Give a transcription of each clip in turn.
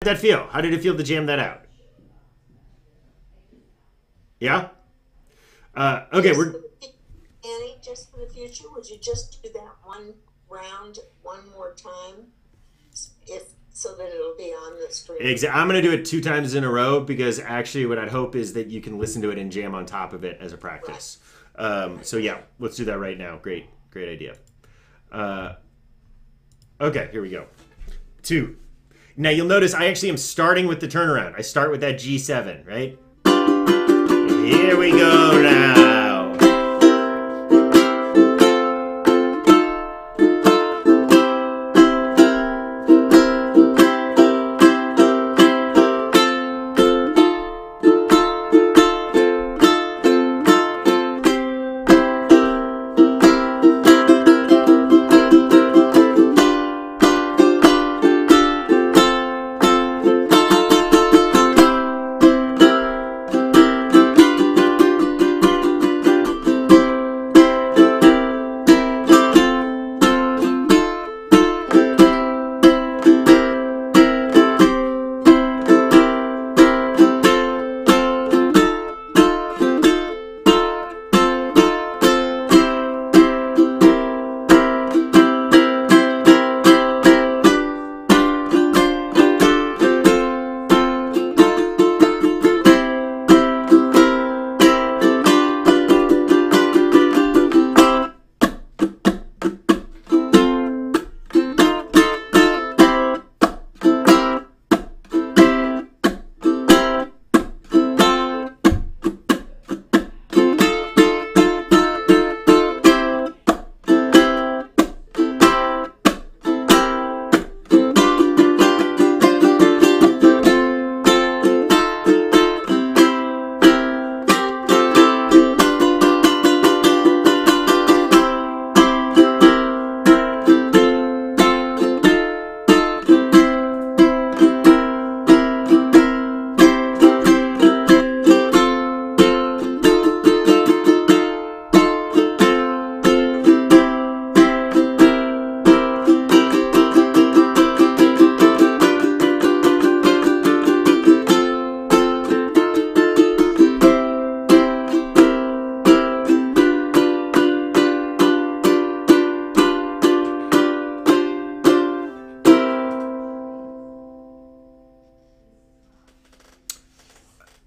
that feel? How did it feel to jam that out? Yeah? Okay, we're... Annie, just for the future, would you just do that one round one more time? So that it'll be on the stream. I'm going to do it 2 times in a row because actually what I'd hope is that you can listen to it and jam on top of it as a practice. Right. So yeah, let's do that right now. Great idea. Okay, here we go. 2. Now you'll notice I actually am starting with the turnaround. I start with that G7, right? Here we go now.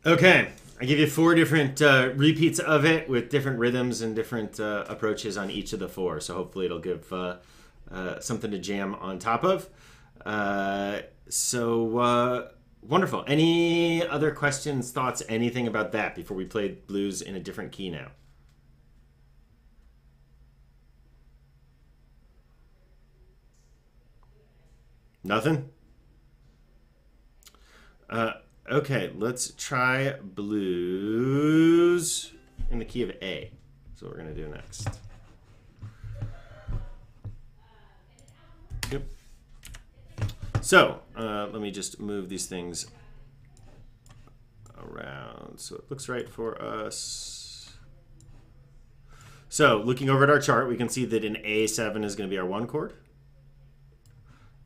Okay, I give you 4 different repeats of it with different rhythms and different approaches on each of the 4. So hopefully it'll give something to jam on top of. Wonderful. Any other questions, thoughts, anything about that before we play blues in a different key now? Nothing? Okay, let's try blues in the key of A. That's what we're going to do next. Yep. So, let me just move these things around so it looks right for us. So, looking over at our chart, we can see that an A7 is going to be our 1 chord.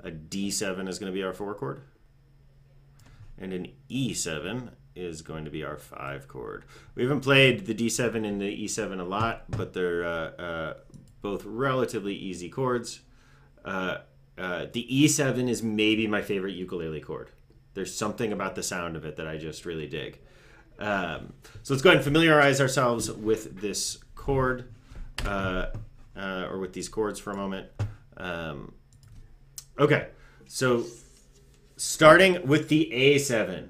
A D7 is going to be our 4 chord. And an E7 is going to be our 5 chord. We haven't played the D7 and the E7 a lot, but they're both relatively easy chords. The E7 is maybe my favorite ukulele chord. There's something about the sound of it that I just really dig. So let's go ahead and familiarize ourselves with this chord, or with these chords for a moment. Okay, so starting with the A7,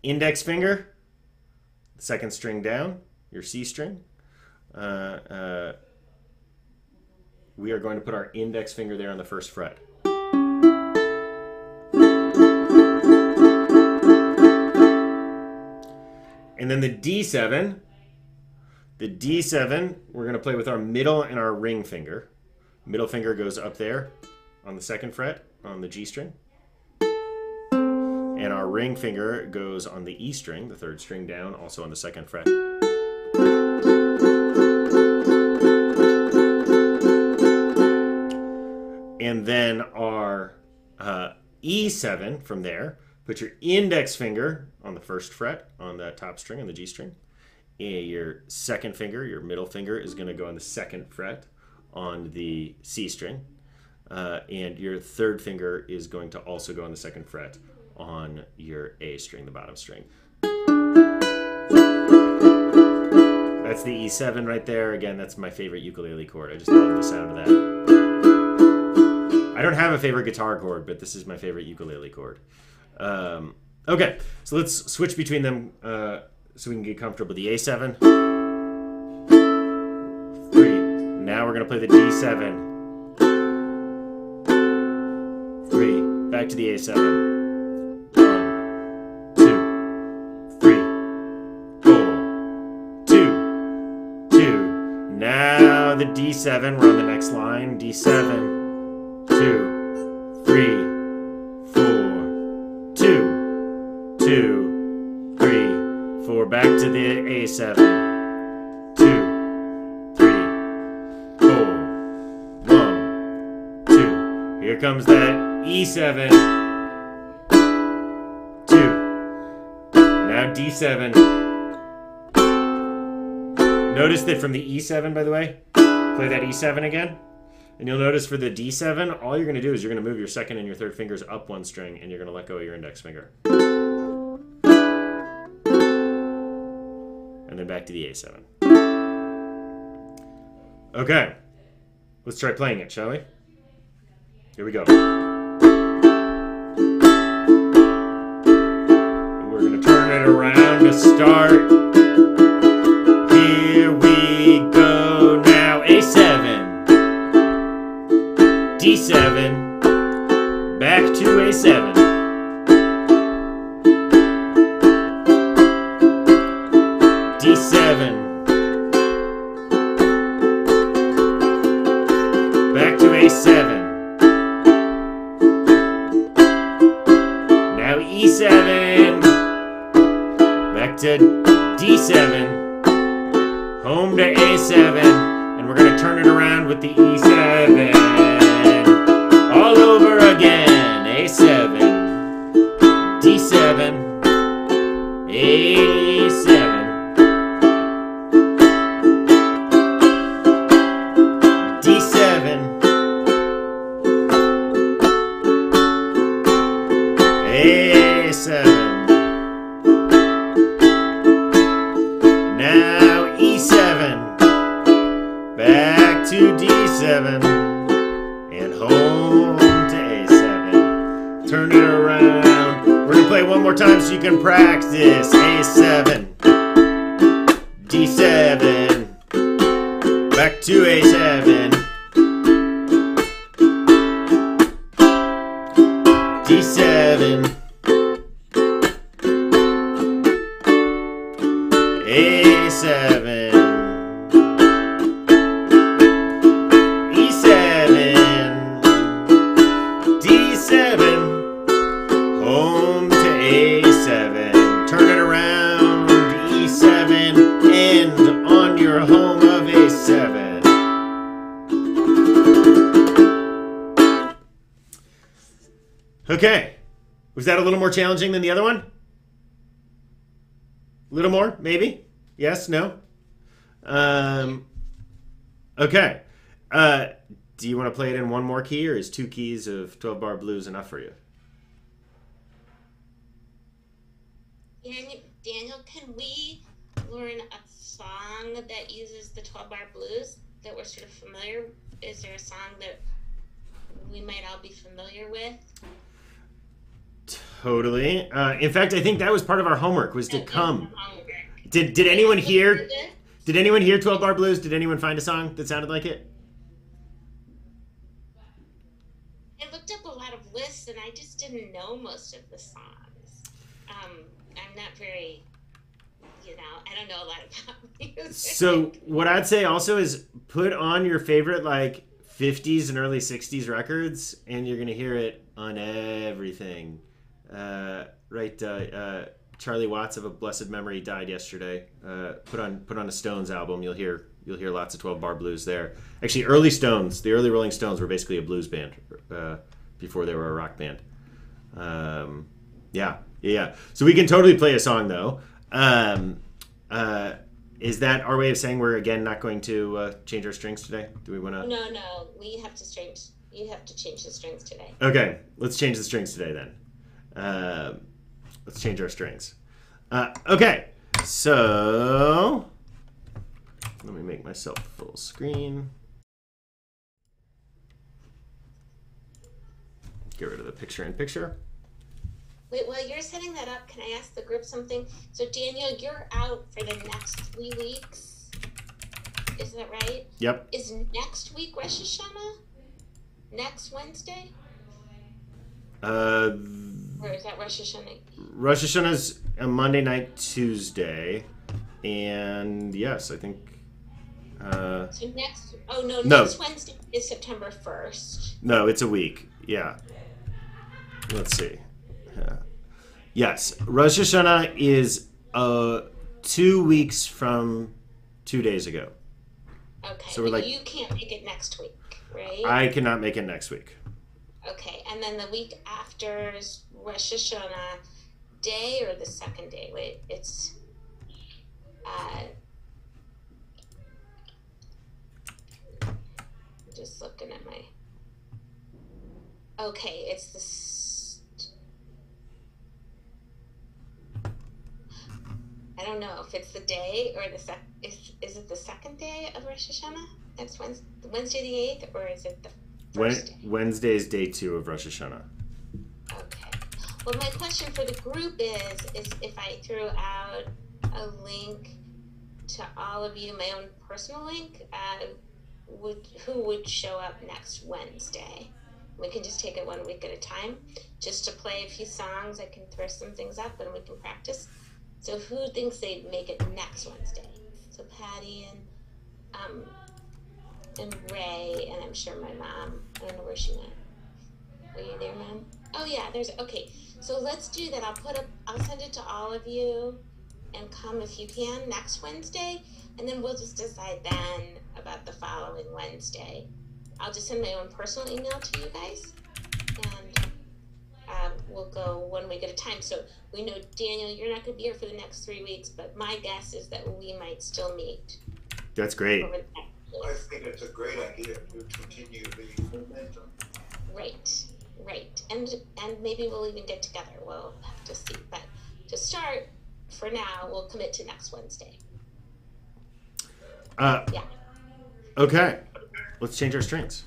index finger, second string down, your C string. We are going to put our index finger there on the 1st fret. And then the D7, we're going to play with our middle and our ring finger. Middle finger goes up there on the 2nd fret on the G string. And our ring finger goes on the E string, the 3rd string down, also on the 2nd fret. And then our E7 from there Put your index finger on the first fret on that top string, on the G string. And your second finger, your middle finger, is going to go on the second fret on the C string. And your third finger is going to also go on the second fret on your A string, the bottom string. That's the E7 right there. Again, that's my favorite ukulele chord. I just love the sound of that. I don't have a favorite guitar chord, but this is my favorite ukulele chord. Okay, so let's switch between them so we can get comfortable. The A7. 3. Now we're going to play the D7. 3. Back to the A7. 1, 2, 3, 4, 2, 2. Now the D7. We're on the next line. D7. 2, 3, 4, 2, 2, 3, 4. Back to the A7. 2, 3, 4, 1, 2. Here comes that E7. 2. Now D7. Notice that from the E7, by the way, play that E7 again. And you'll notice for the D7, all you're going to do is you're going to move your second and your third fingers up one string, and you're going to let go of your index finger. And then back to the A7. Okay. Let's try playing it, shall we? Here we go. And we're going to turn it around to start. Here we go now. A7. D7, back to A7. D7, back to A7. Now E7, back to D7, home to A7, and we're going to turn it around with the E7. All over again. A7, D7, A7, D7, A7. Now E7, back to D7, and home to A7. Turn it around. We're going to play one more time so you can practice. A7, D7, back to A7, D7, A7, D7, home to A7. Turn it around, E7, and on your home of A7. Okay, was that a little more challenging than the other one? A little more, maybe? Yes, no? Okay. Do you want to play it in one more key, or is 2 keys of 12-bar blues enough for you? Daniel, can we learn a song that uses the 12-bar blues that we're sort of familiar? Is there a song that we might all be familiar with? Totally. In fact, I think that was part of our homework, was to come. Did anyone hear? Did anyone hear 12-bar blues? Did anyone find a song that sounded like it? I looked up a lot of lists, and I just didn't know most of the songs. I'm not very, I don't know a lot about music. So what I'd say also is put on your favorite, like, 50s and early 60s records, and you're going to hear it on everything. Charlie Watts of a blessed memory died yesterday. Put on a Stones album. You'll hear lots of 12-bar blues there. Actually, early Stones, the early Rolling Stones were basically a blues band before they were a rock band. Yeah. So we can totally play a song though. Is that our way of saying we're again not going to change our strings today? Do we want to? No. We have to change. You have to change the strings today. Okay, let's change the strings today then. Let's change our strings. Okay, so let me make myself full screen. Get rid of the picture-in-picture. Wait, while you're setting that up, can I ask the group something? So Daniel, you're out for the next 3 weeks. Is that right? Yep. Is next week Rosh Hashanah? Next Wednesday? Or is that Rosh Hashanah? Rosh Hashanah's a Monday night, Tuesday, and yes, I think. So next Wednesday is September 1st. No, it's a week. Yeah. Let's see. Yes, Rosh Hashanah is 2 weeks from 2 days ago. Okay, so we're like, you can't make it next week, right? I cannot make it next week. Okay, and then the week after is Rosh Hashanah day or the second day? Wait, it's just looking at my. Okay, it's I don't know if it's the day or the is it the second day of Rosh Hashanah? That's Wednesday the 8th, or is it the first day? Wednesday is day 2 of Rosh Hashanah. Okay. Well, my question for the group is if I threw out a link to all of you, my own personal link, who would show up next Wednesday? We can just take it 1 week at a time, just to play a few songs. I can throw some things up and we can practice. So who thinks they'd make it next Wednesday? So Patty and Ray, and I'm sure my mom. I don't know where she went. Were you there, Mom? Oh yeah, okay. So let's do that. I'll send it to all of you, and come if you can next Wednesday, and then we'll just decide then about the following Wednesday. I'll just send my own personal email to you guys, and we'll go 1 week at a time. So we know, Daniel, you're not going to be here for the next 3 weeks, but my guess is that we might still meet. That's great. I think it's a great idea to continue the momentum. Right. And maybe we'll even get together. We'll have to see. But to start, for now, we'll commit to next Wednesday. Yeah. Okay. Let's change our strings.